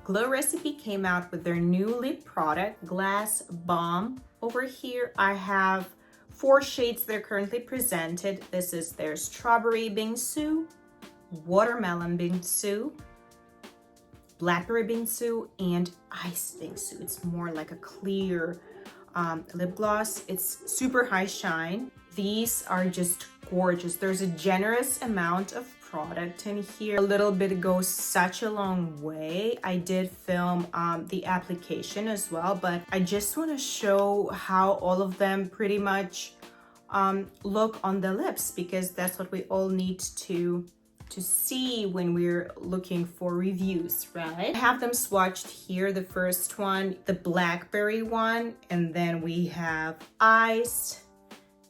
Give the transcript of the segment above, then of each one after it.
Glow Recipe came out with their new lip product, Glass Balm. Over here, I have 4 shades they're currently presented. This is their Strawberry Bingsu, Watermelon Bingsu, Blackberry Bingsu, and Ice Bingsu. It's more like a clear lip gloss. It's super high shine. These are just gorgeous. There's a generous amount of product in here. A little bit goes such a long way. I did film the application as well, but I just want to show how all of them pretty much look on the lips, because that's what we all need to see when we're looking for reviews, right? I have them swatched here. The first one, the blackberry one, and then we have ice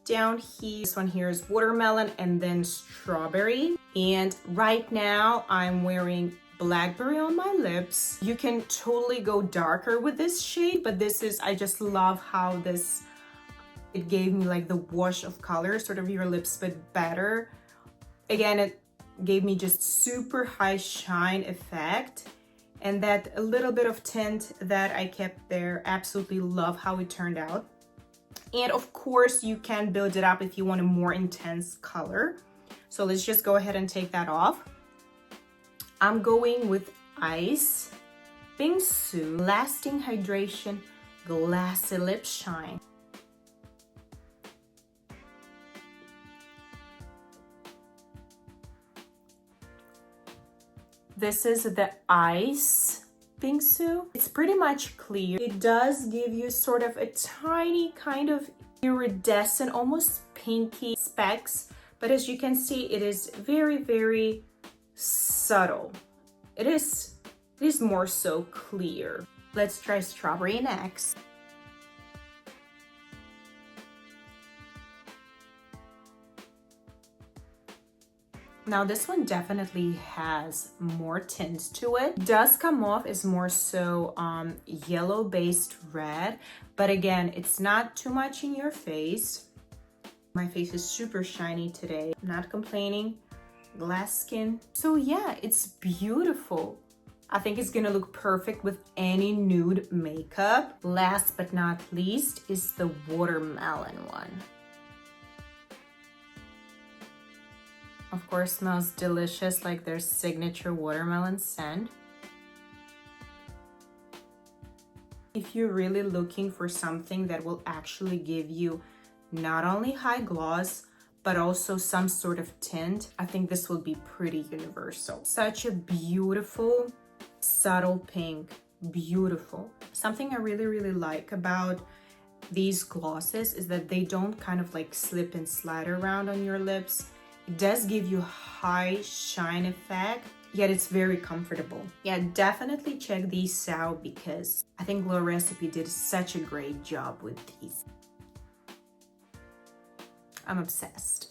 down here. This one here is watermelon and then strawberry. And right now I'm wearing blackberry on my lips. You can totally go darker with this shade, but this is, I just love how this, it gave me like the wash of color, sort of your lips but better. Again, it gave me just super high shine effect, and that a little bit of tint that I kept there. Absolutely love how it turned out. And of course you can build it up if you want a more intense color. So let's just go ahead and take that off. I'm going with Ice Bingsu Lasting Hydration Glassy Lip Shine. This is the Ice Bingsu. It's pretty much clear. It does give you sort of a tiny kind of iridescent, almost pinky specks, but as you can see, it is very, very subtle. It is more so clear. Let's try strawberry next. Now this one definitely has more tint to it. It does come off as more so yellow based red, but again, it's not too much in your face. My face is super shiny today. Not complaining. Glass skin. So yeah, it's beautiful. I think it's gonna look perfect with any nude makeup. Last but not least is the watermelon one. Of course, smells delicious, like their signature watermelon scent. If you're really looking for something that will actually give you not only high gloss, but also some sort of tint, I think this will be pretty universal. Such a beautiful, subtle pink, beautiful. Something I really, really like about these glosses is that they don't kind of like slip and slide around on your lips. It does give you high shine effect, yet it's very comfortable. Yeah, definitely check these out because I think Glow Recipe did such a great job with these. I'm obsessed.